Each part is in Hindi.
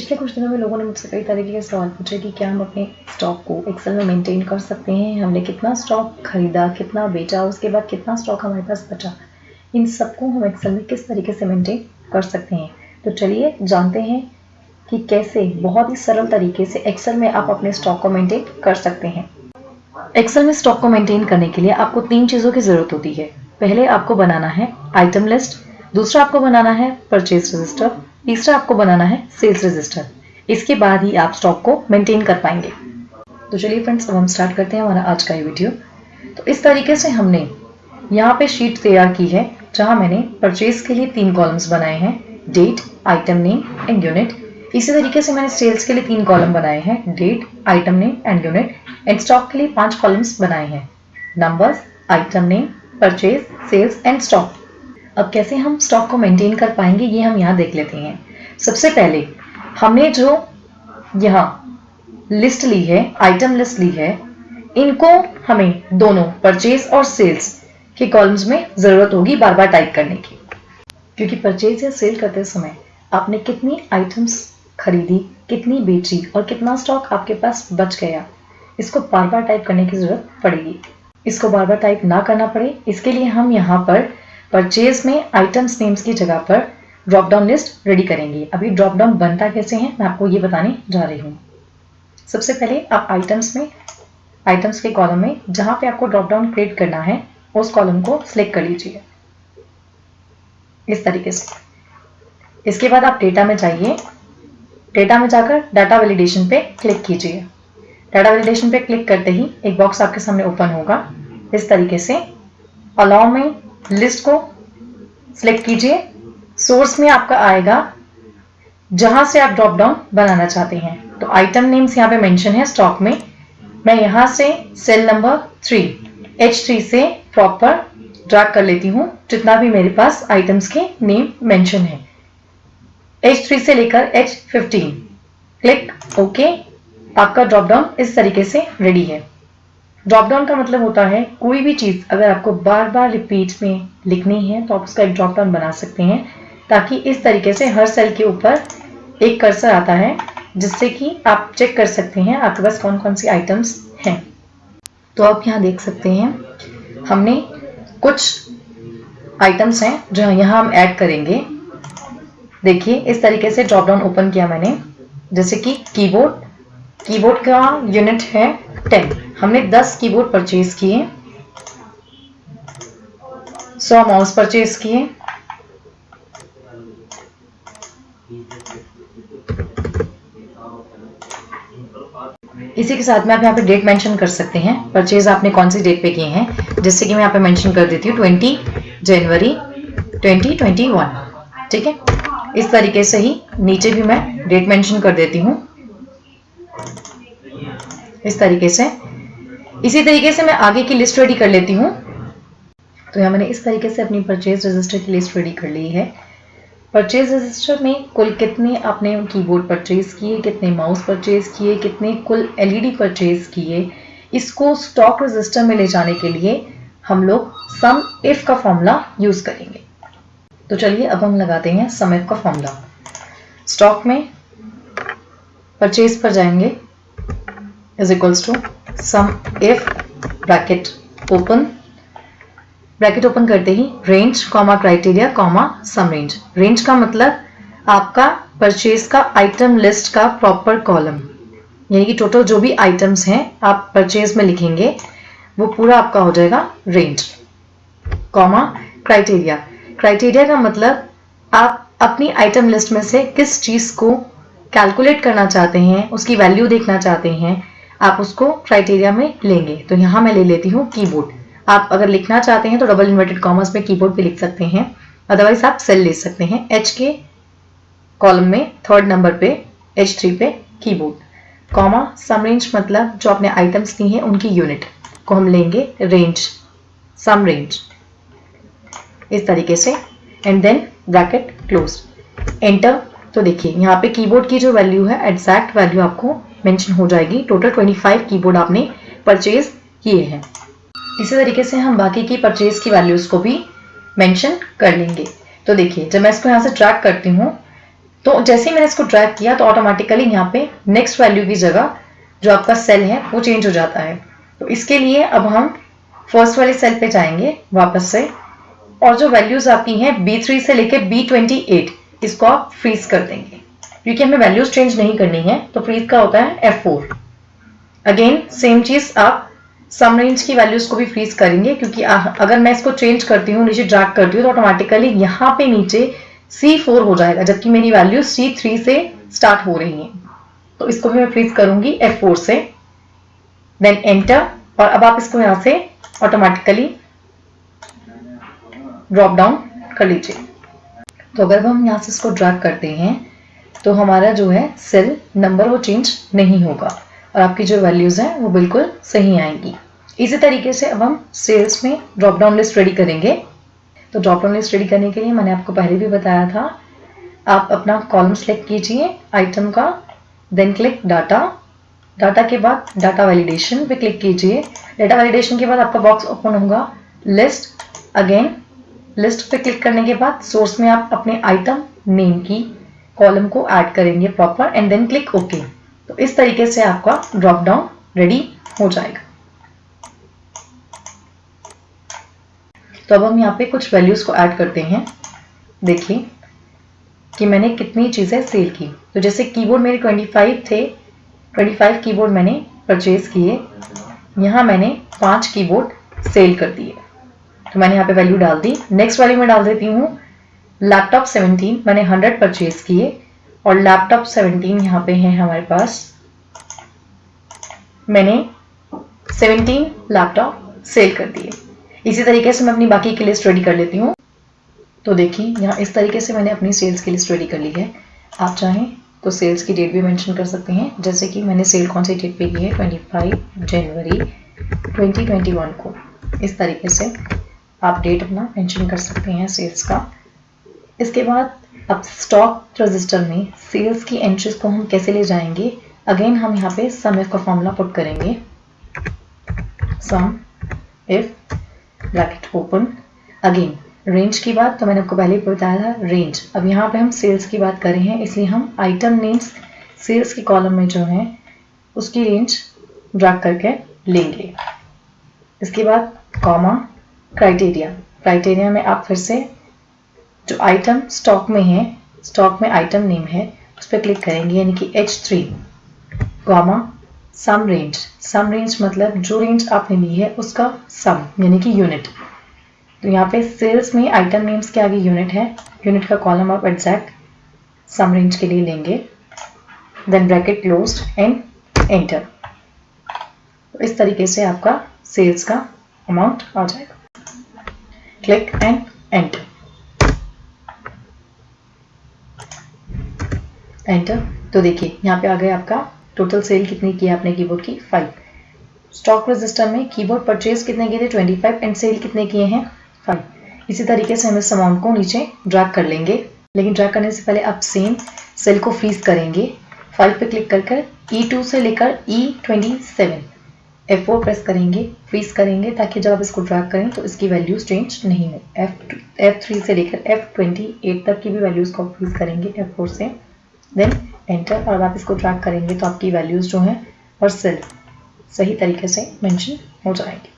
पिछले कुछ दिनों में लोगों ने मुझसे कई तरीके के सवाल पूछे कि क्या हम अपने स्टॉक को एक्सेल में मेंटेन कर सकते हैं, हमने कितना स्टॉक खरीदा, कितना बेचा, उसके बाद कितना स्टॉक हमारे पास बचा, इन सबको हम एक्सेल में किस तरीके से मेंटेन कर सकते हैं। तो चलिए जानते हैं कि कैसे बहुत ही सरल तरीके से एक्सेल में आप अपने स्टॉक को मेंटेन कर सकते हैं। एक्सेल में स्टॉक को मेंटेन करने के लिए आपको 3 चीज़ों की ज़रूरत होती है। पहले आपको बनाना है आइटम लिस्ट, दूसरा आपको बनाना है परचेज रजिस्टर, तीसरा आपको बनाना है सेल्स रजिस्टर। इसके बाद ही आप स्टॉक को मेंटेन कर पाएंगे। तो चलिए फ्रेंड्स, अब हम स्टार्ट करते हैं हमारा आज का ये वीडियो। तो इस तरीके से हमने यहाँ पे शीट तैयार की है जहाँ मैंने परचेज के लिए 3 कॉलम्स बनाए हैं, date, item name and unit. इसी तरीके से मैंने सेल्स के लिए 3 कॉलम बनाए हैं, date, item name and unit. And stock के लिए 5 कॉलम्स बनाए हैं, numbers, item name, purchase, sales and stock. अब कैसे हम स्टॉक को मेंटेन कर पाएंगे ये हम यहाँ देख लेते हैं। सबसे पहले हमने जो यहाँ लिस्ट ली है, आइटम लिस्ट ली है, इनको हमें दोनों परचेज और सेल्स के कॉलम्स में जरूरत होगी बार बार टाइप करने की, क्योंकि परचेज या सेल करते समय आपने कितनी आइटम्स खरीदी, कितनी बेची और कितना स्टॉक आपके पास बच गया, इसको बार बार टाइप करने की जरूरत पड़ेगी। इसको बार बार टाइप ना करना पड़े इसके लिए हम यहाँ पर परचेज में आइटम्स नेम्स की जगह पर ड्रॉप डाउन लिस्ट रेडी करेंगे। अभी ड्रॉप डाउन बनता कैसे है मैं आपको ये बताने जा रही हूँ। सबसे पहले आप आइटम्स के कॉलम में जहाँ पे आपको ड्रॉप डाउन क्रिएट करना है उस कॉलम को सिलेक्ट कर लीजिए इस तरीके से। इसके बाद आप डेटा में जाइए, डेटा में जाकर डाटा वैलिडेशन पे क्लिक कीजिए। डाटा वैलिडेशन पे क्लिक करते ही एक बॉक्स आपके सामने ओपन होगा इस तरीके से। अलाउ में लिस्ट को सिलेक्ट कीजिए। सोर्स में आपका आएगा जहां से आप ड्रॉप डाउन बनाना चाहते हैं। तो आइटम नेम्स यहाँ पे मेंशन है स्टॉक में। मैं यहाँ से सेल नंबर 3 H3 से प्रॉपर ड्रैग कर लेती हूँ जितना भी मेरे पास आइटम्स के नेम मेंशन है, H3 से लेकर H15। Click okay. आपका ड्रॉप डाउन इस तरीके से रेडी है। ड्रॉप डाउन का मतलब होता है कोई भी चीज अगर आपको बार बार रिपीट में लिखनी है तो आप उसका एक ड्रॉप डाउन बना सकते हैं, ताकि इस तरीके से हर सेल के ऊपर एक कर्सर आता है जिससे कि आप चेक कर सकते हैं आपके पास कौन कौन सी आइटम्स हैं। तो आप यहाँ देख सकते हैं हमने कुछ आइटम्स हैं जो यहाँ हम ऐड करेंगे। देखिए इस तरीके से ड्रॉप डाउन ओपन किया मैंने, जैसे कि कीबोर्ड का यूनिट है 10। हमने 10 कीबोर्ड परचेज किए, 100 माउस परचेज किए, इसी के साथ में आप यहाँ पे डेट मेंशन कर सकते हैं, परचेज आपने कौन सी डेट पे किए हैं। जैसे कि मैं यहाँ पे मेंशन कर देती हूँ 20 जनवरी 2021। ठीक है, इस तरीके से ही नीचे भी मैं डेट मेंशन कर देती हूँ इस तरीके से। इसी तरीके से मैं आगे की लिस्ट रेडी कर लेती हूँ। तो यहाँ मैंने इस तरीके से अपनी परचेज रजिस्टर की लिस्ट रेडी कर ली है। परचेज रजिस्टर में कुल कितने आपने कीबोर्ड परचेज किए, कितने माउस परचेज किए, कितने कुल LED परचेज किए, इसको स्टॉक रजिस्टर में ले जाने के लिए हम लोग सम इफ का फॉर्मूला यूज करेंगे। तो चलिए अब हम लगाते हैं सम इफ का फॉर्मूला। स्टॉक में परचेज पर जाएंगे is equals to sum if bracket open करते ही range comma criteria comma sum range. Range का मतलब आपका परचेज का आइटम लिस्ट का प्रॉपर कॉलम, यानी कि टोटल जो भी आइटम्स हैं आप परचेज में लिखेंगे वो पूरा आपका हो जाएगा रेंज, कॉमा क्राइटेरिया का मतलब आप अपनी आइटम लिस्ट में से किस चीज को कैलकुलेट करना चाहते हैं, उसकी वैल्यू देखना चाहते हैं, आप उसको क्राइटेरिया में लेंगे। तो यहाँ मैं ले लेती हूँ कीबोर्ड। आप अगर लिखना चाहते हैं तो डबल इन्वर्टेड कॉमर्स में कीबोर्ड पे लिख सकते हैं, अदरवाइज आप सेल ले सकते हैं। H के कॉलम में 3rd नंबर पे H3 पे कीबोर्ड, कॉमा सम रेंज मतलब जो आपने आइटम्स ली हैं उनकी यूनिट को हम लेंगे रेंज, सम रेंज इस तरीके से। And then bracket close, enter. तो देखिए यहाँ पे कीबोर्ड की जो वैल्यू है एग्जैक्ट वैल्यू आपको मेंशन हो जाएगी। टोटल 25 कीबोर्ड आपने परचेज किए हैं। इसी तरीके से हम बाकी की परचेज की वैल्यूज को भी मेंशन कर लेंगे। तो देखिए जब मैं इसको यहाँ से ट्रैक करती हूँ तो जैसे ही मैंने इसको ड्रैग किया तो ऑटोमेटिकली यहाँ पे नेक्स्ट वैल्यू की जगह जो आपका सेल है वो चेंज हो जाता है। तो इसके लिए अब हम फर्स्ट वाले सेल पे जाएंगे वापस से, और जो वैल्यूज आपकी हैं B3 से लेके B28 इसको आप फ्रीज कर देंगे, क्योंकि हमें वैल्यूज चेंज नहीं करनी है। तो फ्रीज का होता है F4। अगेन सेम चीज आप सम रेंज की वैल्यूज को भी फ्रीज करेंगे, क्योंकि अगर मैं इसको चेंज करती हूँ, नीचे ड्रैग करती हूँ, तो ऑटोमेटिकली यहाँ पे नीचे C4 हो जाएगा, जबकि मेरी वैल्यू C3 से स्टार्ट हो रही है। तो इसको भी मैं फ्रीज करूंगी F4 से, देन एंटर, और अब आप इसको यहां से ऑटोमेटिकली ड्रॉप डाउन कर लीजिए। तो अगर हम यहां से इसको ड्रैग करते हैं तो हमारा जो है सेल नंबर वो चेंज नहीं होगा और आपकी जो वैल्यूज हैं वो बिल्कुल सही आएंगी। इसी तरीके से अब हम सेल्स में ड्रॉप डाउन लिस्ट रेडी करेंगे। तो ड्रॉप डाउन लिस्ट रेडी करने के लिए मैंने आपको पहले भी बताया था, आप अपना कॉलम सेलेक्ट कीजिए आइटम का, देन क्लिक डाटा, डाटा के बाद डाटा वैलिडेशन पे क्लिक कीजिए। डाटा वैलिडेशन के बाद आपका बॉक्स ओपन होगा लिस्ट। अगेन लिस्ट पे क्लिक करने के बाद सोर्स में आप अपने आइटम नेम की कॉलम को ऐड करेंगे proper, and then click okay. तो इस तरीके से आपका ड्रॉप डाउन रेडी हो जाएगा। तो अब हम यहाँ पे कुछ वैल्यूज को ऐड करते हैं। देखिए कि मैंने कितनी चीजें सेल की। तो जैसे कीबोर्ड मेरे 25 थे, 25 कीबोर्ड मैंने परचेज किए, यहाँ मैंने 5 कीबोर्ड सेल कर दिए। तो मैंने यहाँ पे वैल्यू डाल दी। नेक्स्ट वैल्यू में डाल देती हूँ लैपटॉप 17, मैंने 100 परचेज किए और लैपटॉप 17 यहाँ पे है हमारे पास, मैंने 17 लैपटॉप सेल कर दिए। इसी तरीके से मैं अपनी बाकी की लिस्ट रेडी कर लेती हूँ। तो देखिए यहाँ इस तरीके से मैंने अपनी सेल्स की लिस्ट रेडी कर ली है। आप चाहें तो सेल्स की डेट भी मेंशन कर सकते हैं, जैसे कि मैंने सेल कौन सी डेट पे की है, 25 जनवरी 2021 को। इस तरीके से आप डेट अपना मेंशन कर सकते हैं सेल्स का। इसके बाद अब स्टॉक रजिस्टर में सेल्स की एंट्रीज को हम कैसे ले जाएंगे। अगेन हम यहाँ पे सम इफ का फॉर्मूला पुट करेंगे, sum if bracket open. Again range की बात तो मैंने आपको पहले ही बताया था, रेंज। अब यहाँ पे हम सेल्स की बात कर रहे हैं, इसलिए हम आइटम नेम्स सेल्स के कॉलम में जो है उसकी रेंज ड्रैग करके लेंगे। इसके बाद कॉमा क्राइटेरिया, क्राइटेरिया में आप फिर से जो आइटम स्टॉक में है, स्टॉक में आइटम नेम है, उस पर क्लिक करेंगे, यानी कि H3, कॉमा सम रेंज। सम रेंज मतलब जो रेंज आपने ली है उसका सम, यानी कि यूनिट। तो यहाँ पे सेल्स में आइटम नेम्स के आगे यूनिट है, यूनिट का कॉलम आप एग्जैक्ट सम रेंज के लिए लेंगे, then bracket closed and enter. तो इस तरीके से आपका सेल्स का अमाउंट आ जाएगा। Click and enter, enter. तो देखिए यहाँ पे आ गया आपका टोटल सेल कितनी की है आपने कीबोर्ड की, 5। स्टॉक रजिस्टर में कीबोर्ड परचेज कितने किए थे, 25, एंड सेल कितने किए हैं, 5। इसी तरीके से हम इस अमाउंट को नीचे ड्रैग कर लेंगे, लेकिन ड्रैग करने से पहले आप सेम सेल को फ्रीज करेंगे। 5 पे क्लिक कर E2 से लेकर E27 F4 प्रेस करेंगे, फ्रीज करेंगे, ताकि जब आप इसको ड्रैग करें तो इसकी वैल्यूज चेंज नहीं हो। F3 से लेकर F28 तक की भी वैल्यूज को फ्रीज करेंगे F4 से, देन एंटर। और आप इसको ड्रैग करेंगे तो आपकी वैल्यूज जो हैं और सेल सही तरीके से मेंशन हो जाएंगे।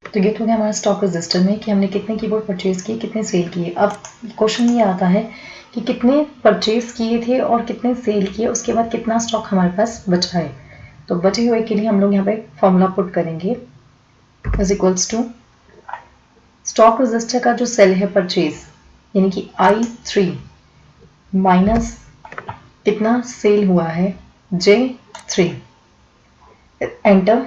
तो ये तो गया हमारा स्टॉक रजिस्टर में कि हमने कितने कीबोर्ड परचेज किए, कितने सेल किए। अब क्वेश्चन ये आता है कि कितने परचेज किए थे और कितने सेल किए, उसके बाद कितना स्टॉक हमारे पास बचा है। तो बचे हुए के लिए हम लोग यहाँ पे फॉर्मूला पुट करेंगे, is equals to stock register का जो सेल है परचेज, यानी कि I3 माइनस कितना सेल हुआ है, J3, एंटर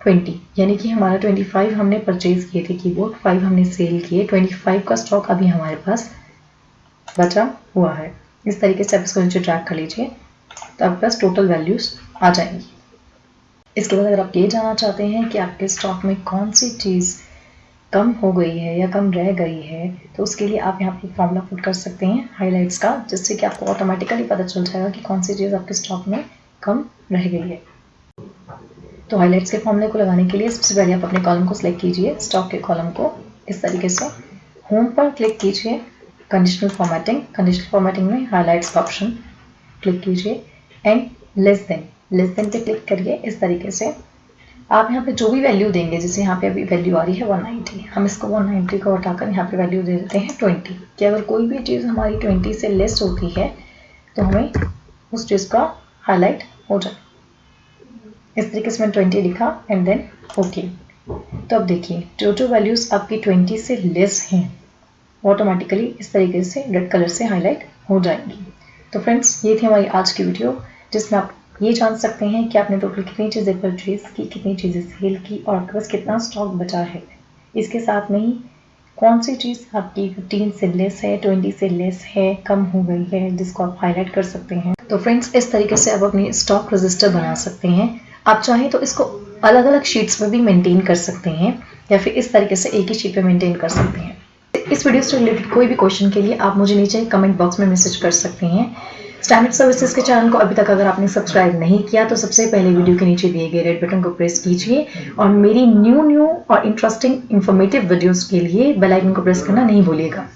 20, यानी कि हमारा 25 हमने परचेज किए थे कीबोर्ड, 5 हमने सेल किए, 25 का स्टॉक अभी हमारे पास बचा हुआ है। इस तरीके से आप इसको नीचे ड्रैग कर लीजिए तो आपके पास टोटल वैल्यूज आ जाएंगी। इसके बाद अगर आप ये जानना चाहते हैं कि आपके स्टॉक में कौन सी चीज़ कम हो गई है या कम रह गई है, तो उसके लिए आप यहाँ पे फॉर्मूला पुट कर सकते हैं हाइलाइट्स का, जिससे कि आपको ऑटोमेटिकली पता चल जाएगा कि कौन सी चीज़ आपके स्टॉक में कम रह गई है। तो हाइलाइट्स के फॉर्मूले को लगाने के लिए सबसे पहले आप अपने कॉलम को सिलेक्ट कीजिए, स्टॉक के कॉलम को इस तरीके से, होम पर क्लिक कीजिए, कंडीशनल फॉर्मेटिंग में हाईलाइट्स का ऑप्शन क्लिक कीजिए एंड लेस देन पे क्लिक करिए। इस तरीके से आप यहाँ पे जो भी वैल्यू देंगे, जैसे यहाँ पे अभी वैल्यू आ रही है 190, हम इसको 190 को हटाकर यहाँ पे वैल्यू दे देते हैं 20, कि अगर कोई भी चीज़ हमारी 20 से लेस होती है तो हमें उस चीज़ का हाईलाइट हो जाए। इस तरीके से मैंने 20 लिखा एंड देन ओके। तो अब देखिए जो वैल्यूज़ आपकी 20 से लेस हैं ऑटोमेटिकली इस तरीके से रेड कलर से हाईलाइट हो जाएंगी। तो फ्रेंड्स, ये थी हमारी आज की वीडियो, जिसमें आप ये जान सकते हैं कि आपने टोटल कितनी चीज़ें परचेज की, कितनी चीज़ें सेल की और आपके पास कितना स्टॉक बचा है। इसके साथ में ही कौन सी चीज़ आपकी 15 से लेस है, 20 से लेस है, कम हो गई है, जिसको आप हाईलाइट कर सकते हैं। तो फ्रेंड्स, इस तरीके से आप अपनी स्टॉक रजिस्टर बना सकते हैं। आप चाहें तो इसको अलग अलग शीट्स में भी मेंटेन कर सकते हैं या फिर इस तरीके से एक ही शीट पे मेंटेन कर सकते हैं। इस वीडियो से रिलेटेड कोई भी क्वेश्चन के लिए आप मुझे नीचे कमेंट बॉक्स में मैसेज कर सकते हैं। स्टैंडर्ड सर्विसेज के चैनल को अभी तक अगर आपने सब्सक्राइब नहीं किया तो सबसे पहले वीडियो के नीचे दिए गए रेड बटन को प्रेस कीजिए और मेरी न्यू और इंटरेस्टिंग इन्फॉर्मेटिव वीडियोस के लिए बेल आइकन को प्रेस करना नहीं भूलिएगा।